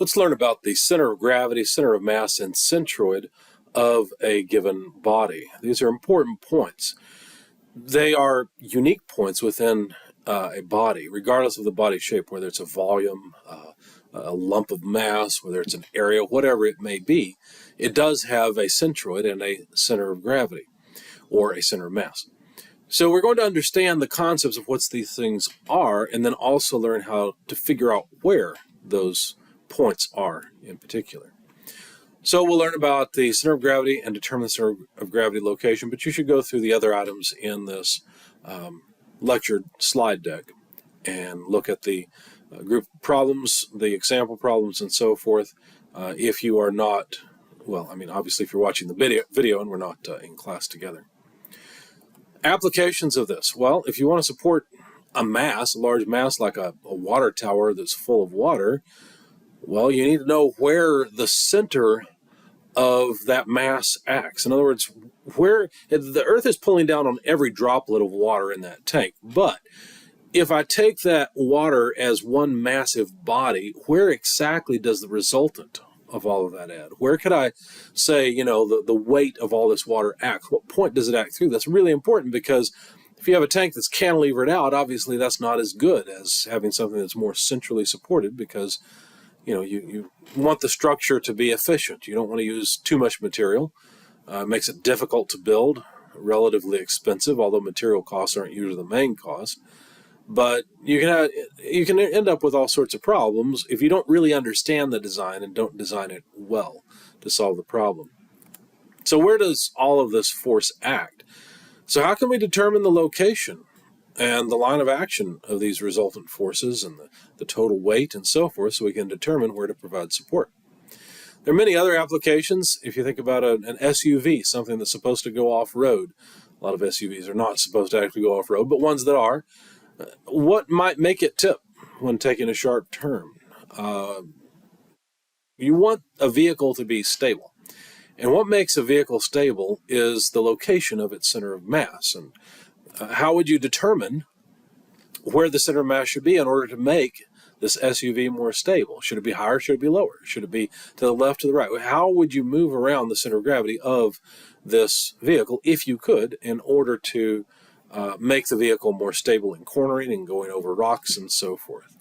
Let's learn about the center of gravity, center of mass, and centroid of a given body. These are important points. They are unique points within a body, regardless of the body shape, whether it's a volume, a lump of mass, whether it's an area, whatever it may be. It does have a centroid and a center of gravity, or a center of mass. So we're going to understand the concepts of what these things are, and then also learn how to figure out where those points are in particular. So we'll learn about the center of gravity and determine the center of gravity location, but you should go through the other items in this lecture slide deck and look at the group problems, the example problems, and so forth. If you are not, well, I mean, obviously if you're watching the video and we're not in class together. Applications of this. Well, if you want to support a mass, a large mass like a water tower that's full of water, well, you need to know where the center of that mass acts. In other words, where the Earth is pulling down on every droplet of water in that tank. But if I take that water as one massive body, where exactly does the resultant of all of that add? Where could I say, you know, the weight of all this water acts? What point does it act through? That's really important, because if you have a tank that's cantilevered out, obviously that's not as good as having something that's more centrally supported, because you know, you want the structure to be efficient. You don't want to use too much material. It makes it difficult to build, relatively expensive, although material costs aren't usually the main cost. But you can end up with all sorts of problems if you don't really understand the design and don't design it well to solve the problem. So where does all of this force act? So how can we determine the location and the line of action of these resultant forces and the total weight and so forth, so we can determine where to provide support? There are many other applications. If you think about an SUV, something that's supposed to go off-road, a lot of SUVs are not supposed to actually go off-road, but ones that are, what might make it tip when taking a sharp turn? You want a vehicle to be stable. And what makes a vehicle stable is the location of its center of mass. And how would you determine where the center of mass should be in order to make this SUV more stable? Should it be higher? Should it be lower? Should it be to the left, to the right? How would you move around the center of gravity of this vehicle, if you could, in order to make the vehicle more stable in cornering and going over rocks and so forth?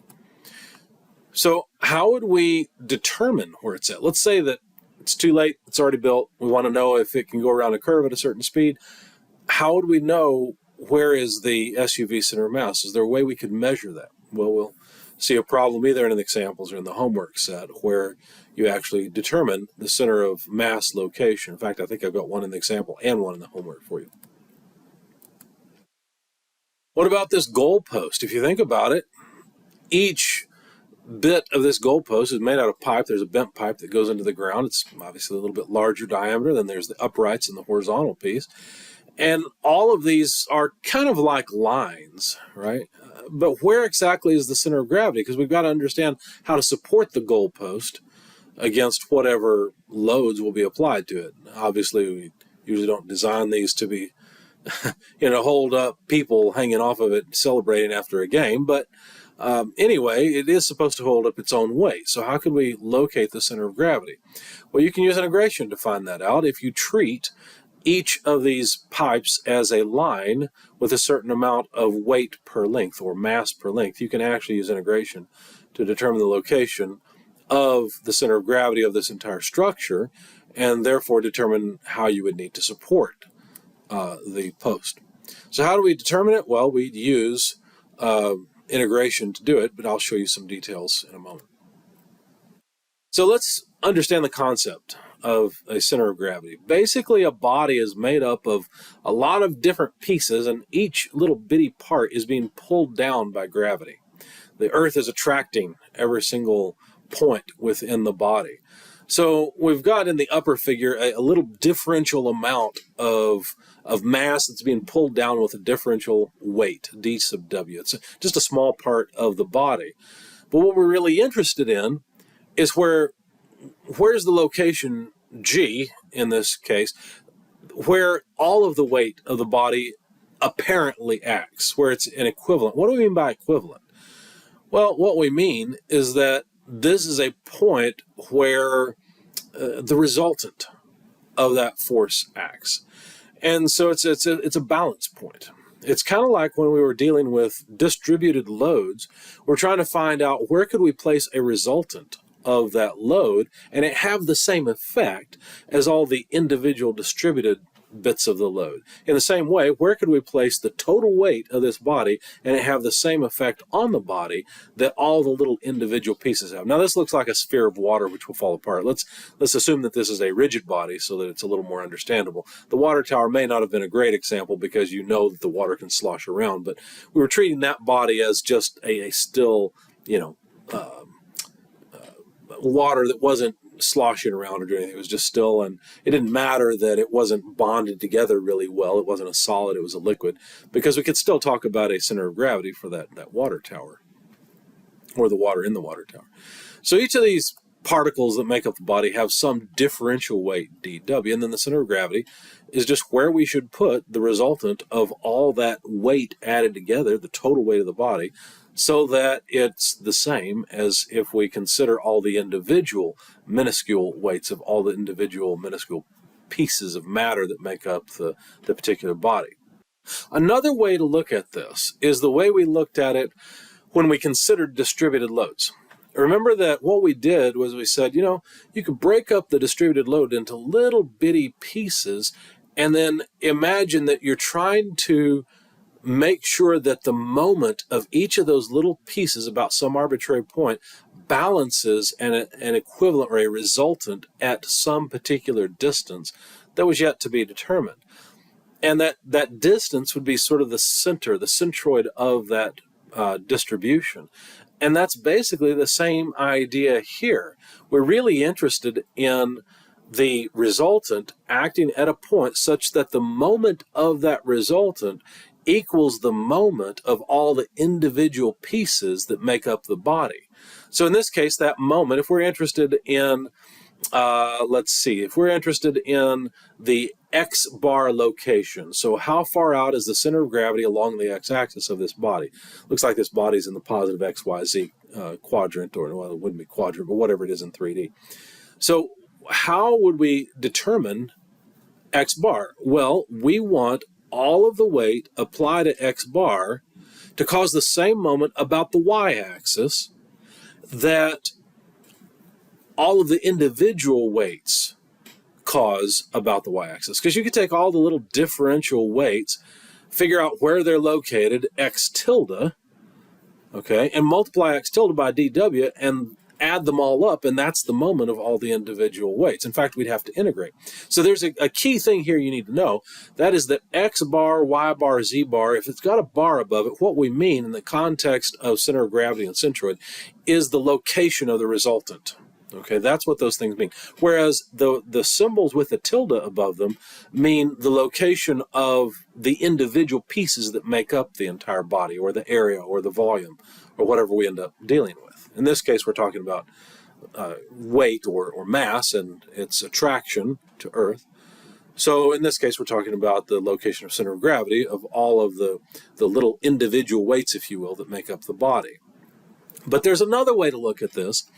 So how would we determine where it's at? Let's say that it's too late, it's already built, we want to know if it can go around a curve at a certain speed. How would we know where is the SUV center of mass? Is there a way we could measure that? Well, we'll see a problem either in the examples or in the homework set where you actually determine the center of mass location. In fact, I think I've got one in the example and one in the homework for you. What about this goalpost? If you think about it, each bit of this goalpost is made out of pipe. There's a bent pipe that goes into the ground. It's obviously a little bit larger diameter. Then there's the uprights and the horizontal piece. And all of these are kind of like lines, right? But where exactly is the center of gravity? Because we've got to understand how to support the goalpost against whatever loads will be applied to it. Obviously, we usually don't design these to be, hold up people hanging off of it celebrating after a game. But anyway, it is supposed to hold up its own weight. So how could we locate the center of gravity? Well, you can use integration to find that out. If you treat each of these pipes as a line with a certain amount of weight per length or mass per length, you can actually use integration to determine the location of the center of gravity of this entire structure, and therefore determine how you would need to support the post. So how do we determine it? Well, we'd use integration to do it, but I'll show you some details in a moment. So let's understand the concept of a center of gravity. Basically, a body is made up of a lot of different pieces, and each little bitty part is being pulled down by gravity. The Earth is attracting every single point within the body. So we've got in the upper figure a little differential amount of mass that's being pulled down with a differential weight, d sub w. It's just a small part of the body. But what we're really interested in is where's the location G, in this case, where all of the weight of the body apparently acts, where it's an equivalent. What do we mean by equivalent? Well, what we mean is that this is a point where the resultant of that force acts. And so it's a balance point. It's kind of like when we were dealing with distributed loads, we're trying to find out where could we place a resultant of that load and it have the same effect as all the individual distributed bits of the load. In the same way, where could we place the total weight of this body and it have the same effect on the body that all the little individual pieces have? Now this looks like a sphere of water which will fall apart. Let's assume that this is a rigid body so that it's a little more understandable. The water tower may not have been a great example because you know that the water can slosh around, but we were treating that body as just a still, water that wasn't sloshing around or doing anything. It was just still, and it didn't matter that it wasn't bonded together really well. It wasn't a solid, it was a liquid, because we could still talk about a center of gravity for that water tower, or the water in the water tower. So each of these particles that make up the body have some differential weight, dW, and then the center of gravity is just where we should put the resultant of all that weight added together, the total weight of the body, so that it's the same as if we consider all the individual minuscule weights of all the individual minuscule pieces of matter that make up the particular body. Another way to look at this is the way we looked at it when we considered distributed loads. Remember that what we did was we said, you could break up the distributed load into little bitty pieces and then imagine that you're trying to make sure that the moment of each of those little pieces about some arbitrary point balances an equivalent or a resultant at some particular distance that was yet to be determined. And that distance would be sort of the center, the centroid of that distribution. And that's basically the same idea here. We're really interested in the resultant acting at a point such that the moment of that resultant equals the moment of all the individual pieces that make up the body. So in this case, that moment, if we're interested in, if we're interested in the X bar location, so how far out is the center of gravity along the x-axis of this body? Looks like this body's in the positive XYZ quadrant, or well, it wouldn't be quadrant, but whatever it is in 3D. So how would we determine X bar? Well, we want all of the weight applied to X bar to cause the same moment about the y-axis that all of the individual weights cause about the y-axis. Because you could take all the little differential weights, figure out where they're located, x tilde, okay, and multiply x tilde by dw and add them all up, and that's the moment of all the individual weights. In fact, we'd have to integrate. So there's a key thing here you need to know. That is that X bar, Y bar, Z bar, if it's got a bar above it, what we mean in the context of center of gravity and centroid is the location of the resultant. Okay, that's what those things mean. Whereas the symbols with the tilde above them mean the location of the individual pieces that make up the entire body, or the area, or the volume, or whatever we end up dealing with. In this case, we're talking about weight or mass and its attraction to Earth. So in this case, we're talking about the location of center of gravity of all of the little individual weights, if you will, that make up the body. But there's another way to look at this,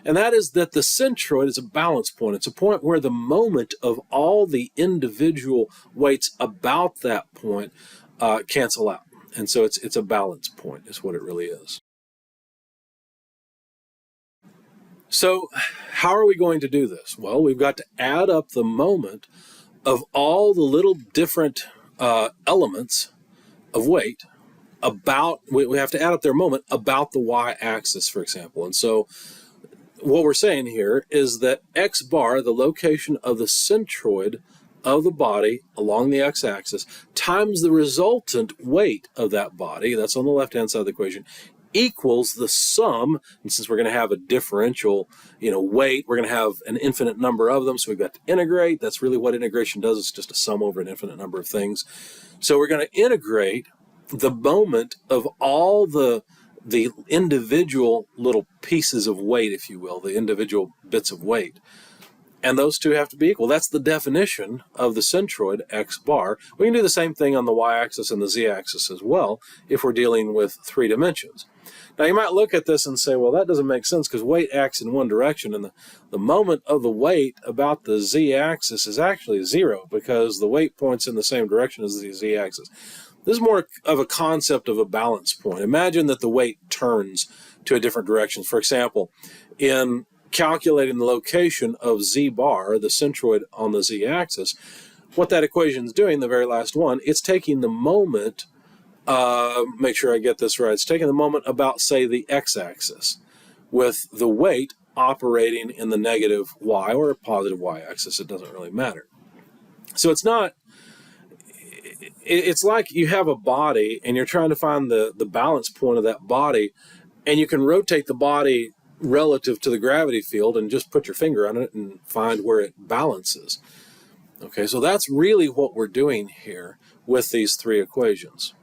and that is that the centroid is a balance point. It's a point where the moment of all the individual weights about that point cancel out. And so it's a balance point is what it really is. So how are we going to do this? Well, we've got to add up the moment of all the little different elements of weight about, we have to add up their moment about the y-axis, for example. And so what we're saying here is that X bar, the location of the centroid of the body along the x-axis, times the resultant weight of that body, that's on the left-hand side of the equation, equals the sum, and since we're going to have a differential, weight, we're going to have an infinite number of them, so we've got to integrate. That's really what integration does. It's just a sum over an infinite number of things. So we're going to integrate the moment of all the individual little pieces of weight, if you will, the individual bits of weight. And those two have to be equal. That's the definition of the centroid X bar. We can do the same thing on the y-axis and the z-axis as well if we're dealing with 3 dimensions. Now, you might look at this and say, well, that doesn't make sense because weight acts in one direction, and the moment of the weight about the z-axis is actually 0 because the weight points in the same direction as the z-axis. This is more of a concept of a balance point. Imagine that the weight turns to a different direction. For example, in calculating the location of z bar, the centroid on the z-axis, what that equation is doing, the very last one, it's taking the moment, make sure I get this right, it's taking the moment about, say, the x-axis, with the weight operating in the negative y or positive y-axis. It doesn't really matter. So it's like you have a body and you're trying to find the balance point of that body, and you can rotate the body relative to the gravity field and just put your finger on it and find where it balances. Okay, so that's really what we're doing here with these three equations.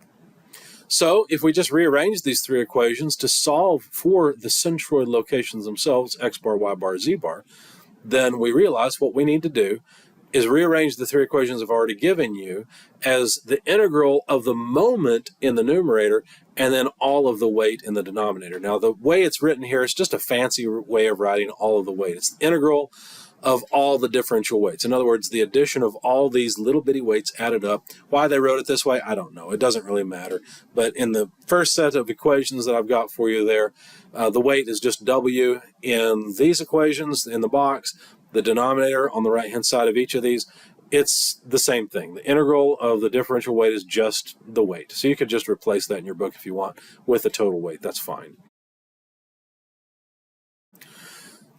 So if we just rearrange these three equations to solve for the centroid locations themselves, x bar, y bar, z bar, then we realize what we need to do is rearrange the three equations I've already given you as the integral of the moment in the numerator and then all of the weight in the denominator. Now, the way it's written here is just a fancy way of writing all of the weight. It's the integral of all the differential weights. In other words, the addition of all these little bitty weights added up. Why they wrote it this way, I don't know. It doesn't really matter. But in the first set of equations that I've got for you there, the weight is just W in these equations in the box. The denominator on the right-hand side of each of these, it's the same thing. The integral of the differential weight is just the weight. So you could just replace that in your book if you want with the total weight. That's fine.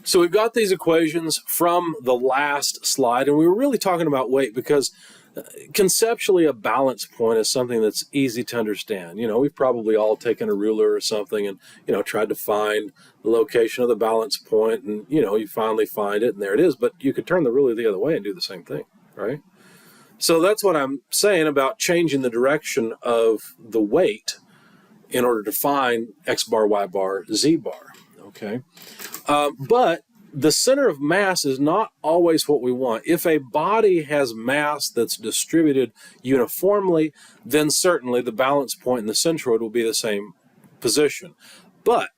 So we've got these equations from the last slide, and we were really talking about weight because conceptually a balance point is something that's easy to understand. You know, we've probably all taken a ruler or something and, you know, tried to find the location of the balance point, and, you know, you finally find it and there it is, but you could turn the ruler the other way and do the same thing, right? So that's what I'm saying about changing the direction of the weight in order to find x bar, y bar, z bar, okay? But the center of mass is not always what we want. If a body has mass that's distributed uniformly, then certainly the balance point in the centroid will be the same position. But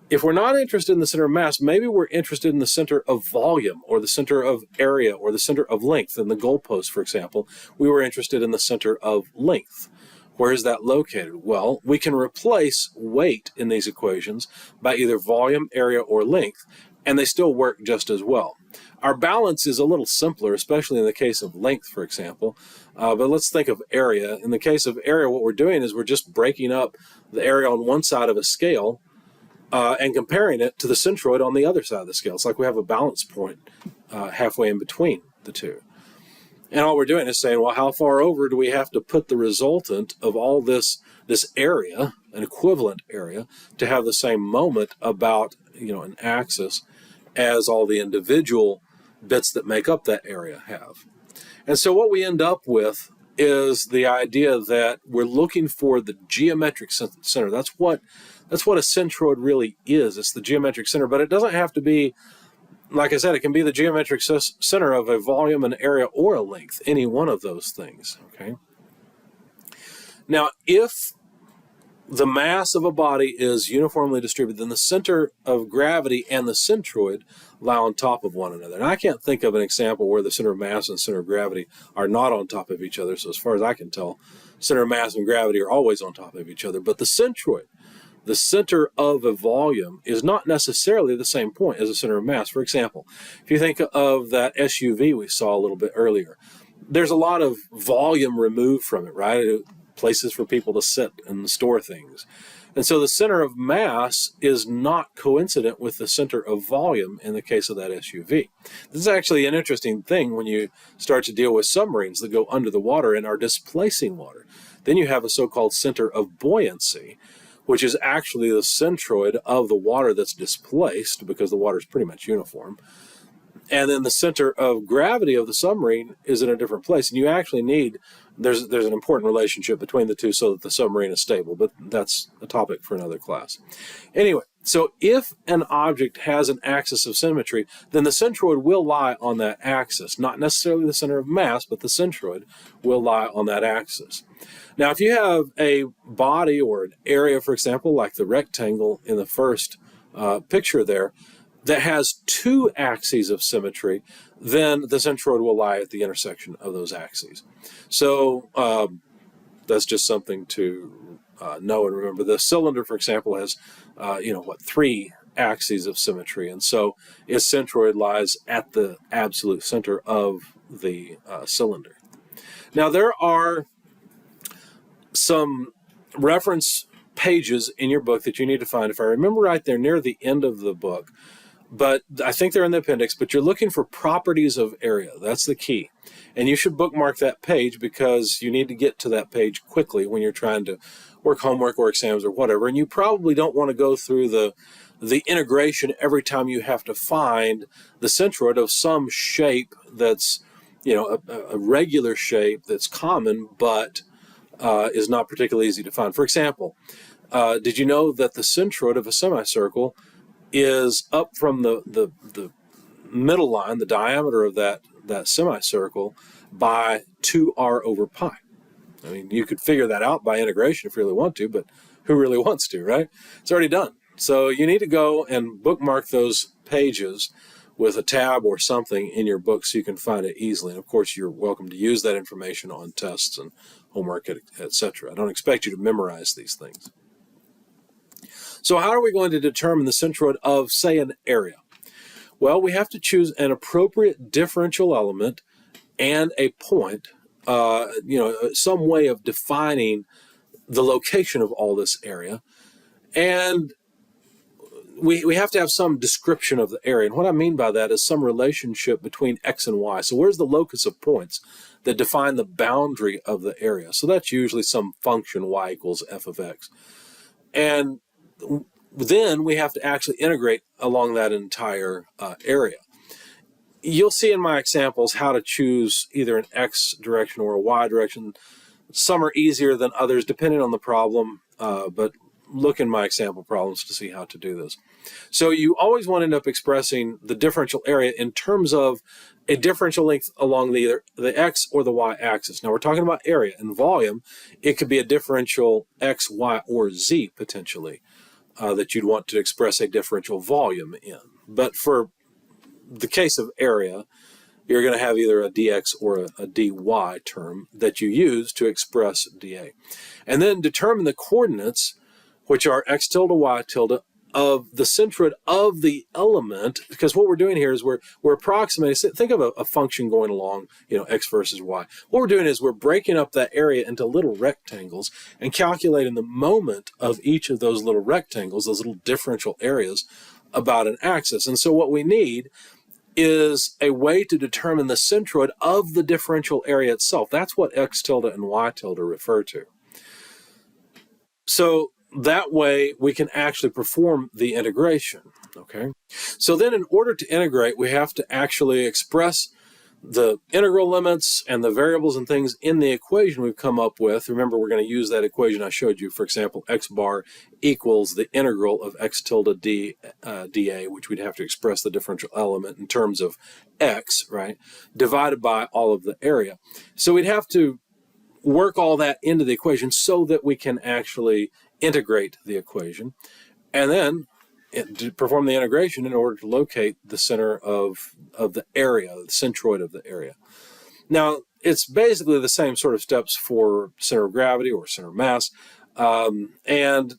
if we're not interested in the center of mass, maybe we're interested in the center of volume or the center of area or the center of length. In the goalpost, for example, we were interested in the center of length. Where is that located? Well, we can replace weight in these equations by either volume, area, or length, and they still work just as well. Our balance is a little simpler, especially in the case of length, for example, but let's think of area. In the case of area, what we're doing is we're just breaking up the area on one side of a scale and comparing it to the centroid on the other side of the scale. It's like we have a balance point halfway in between the two. And all we're doing is saying, well, how far over do we have to put the resultant of all this area, an equivalent area, to have the same moment about, you know, an axis as all the individual bits that make up that area have. And so what we end up with is the idea that we're looking for the geometric center. That's what a centroid really is. It's the geometric center, but it doesn't have to be, like I said, it can be the geometric center of a volume, an area, or a length, any one of those things, okay? Now, if the mass of a body is uniformly distributed, then the center of gravity and the centroid lie on top of one another. And I can't think of an example where the center of mass and center of gravity are not on top of each other. So as far as I can tell, center of mass and gravity are always on top of each other. But the centroid, the center of a volume, is not necessarily the same point as the center of mass. For example, if you think of that SUV we saw a little bit earlier, there's a lot of volume removed from it, right? Places for people to sit and store things. And so the center of mass is not coincident with the center of volume in the case of that SUV. This is actually an interesting thing when you start to deal with submarines that go under the water and are displacing water. Then you have a so-called center of buoyancy, which is actually the centroid of the water that's displaced, because the water is pretty much uniform. And then the center of gravity of the submarine is in a different place. And you actually need, there's an important relationship between the two so that the submarine is stable, but that's a topic for another class. Anyway, So if an object has an axis of symmetry, then the centroid will lie on that axis. Not necessarily the center of mass, but the centroid will lie on that axis. Now, if you have a body or an area, for example, like the rectangle in the first picture there, that has two axes of symmetry, then the centroid will lie at the intersection of those axes. So that's just something to know and remember. The cylinder, for example, has, three axes of symmetry, and so its centroid lies at the absolute center of the cylinder. Now, there are some reference pages in your book that you need to find. If I remember right, they're near the end of the book, but I think they're in the appendix. But you're looking for properties of area. That's the key. And you should bookmark that page because you need to get to that page quickly when you're trying to work homework or exams or whatever. And you probably don't want to go through the integration every time you have to find the centroid of some shape that's, a regular shape that's common, but is not particularly easy to find. For example, did you know that the centroid of a semicircle is up from the middle line, the diameter of that semicircle, by 2r over pi? I mean, you could figure that out by integration if you really want to, but who really wants to, right? It's already done. So you need to go and bookmark those pages with a tab or something in your book so you can find it easily. And of course, you're welcome to use that information on tests and homework, etc. I don't expect you to memorize these things. So how are we going to determine the centroid of, say, an area? Well, we have to choose an appropriate differential element and a point, some way of defining the location of all this area. And we have to have some description of the area. And what I mean by that is some relationship between x and y. So where's the locus of points that define the boundary of the area? So that's usually some function y equals f of x. And then we have to actually integrate along that entire area. You'll see in my examples how to choose either an x direction or a y direction. Some are easier than others depending on the problem, but look in my example problems to see how to do this. So you always want to end up expressing the differential area in terms of a differential length along either the x or the y axis. Now we're talking about area and volume. It could be a differential x, y, or z potentially that you'd want to express a differential volume in. But for the case of area, you're going to have either a dx or a dy term that you use to express dA. And then determine the coordinates, which are x tilde, y tilde, of the centroid of the element, because what we're doing here is we're approximating, think of a function going along, x versus y. What we're doing is we're breaking up that area into little rectangles and calculating the moment of each of those little rectangles, those little differential areas about an axis. And so what we need is a way to determine the centroid of the differential area itself. That's what x tilde and y tilde refer to. So that way we can actually perform the integration, okay? So then in order to integrate, we have to actually express the integral limits and the variables and things in the equation we've come up with. Remember, we're going to use that equation I showed you. For example, x bar equals the integral of x tilde dA, which we'd have to express the differential element in terms of x, right, divided by all of the area. So we'd have to work all that into the equation so that we can actually integrate the equation, and then to perform the integration in order to locate the center of the area, the centroid of the area. Now, it's basically the same sort of steps for center of gravity or center of mass, and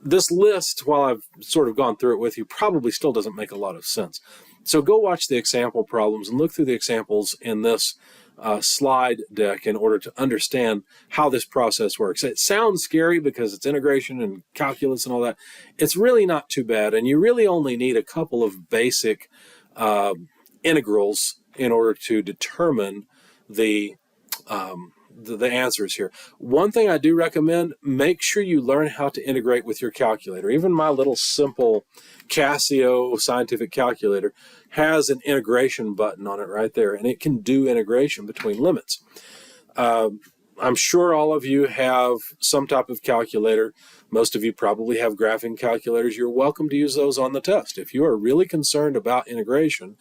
this list, while I've sort of gone through it with you, probably still doesn't make a lot of sense. So go watch the example problems and look through the examples in this slide deck in order to understand how this process works. It sounds scary because it's integration and calculus and all that. It's really not too bad, and you really only need a couple of basic integrals in order to determine the answers here. One thing I do recommend, make sure you learn how to integrate with your calculator. Even my little simple Casio scientific calculator has an integration button on it right there, and it can do integration between limits. I'm sure all of you have some type of calculator. Most of you probably have graphing calculators. You're welcome to use those on the test. If you are really concerned about integration,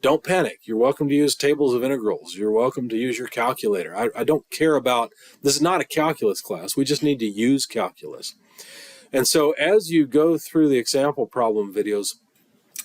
don't panic. You're welcome to use tables of integrals. You're welcome to use your calculator. I don't care about, this is not a calculus class. We just need to use calculus. And so as you go through the example problem videos,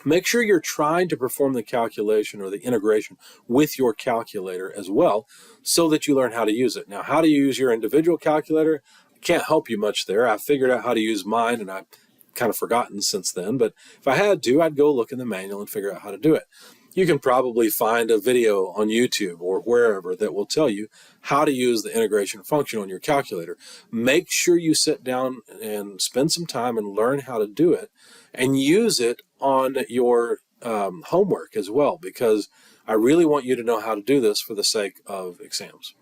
make sure you're trying to perform the calculation or the integration with your calculator as well, so that you learn how to use it. Now, how to use your individual calculator, I can't help you much there. I figured out how to use mine, and I've kind of forgotten since then. But if I had to, I'd go look in the manual and figure out how to do it. You can probably find a video on YouTube or wherever that will tell you how to use the integration function on your calculator. Make sure you sit down and spend some time and learn how to do it, and use it on your homework as well, because I really want you to know how to do this for the sake of exams.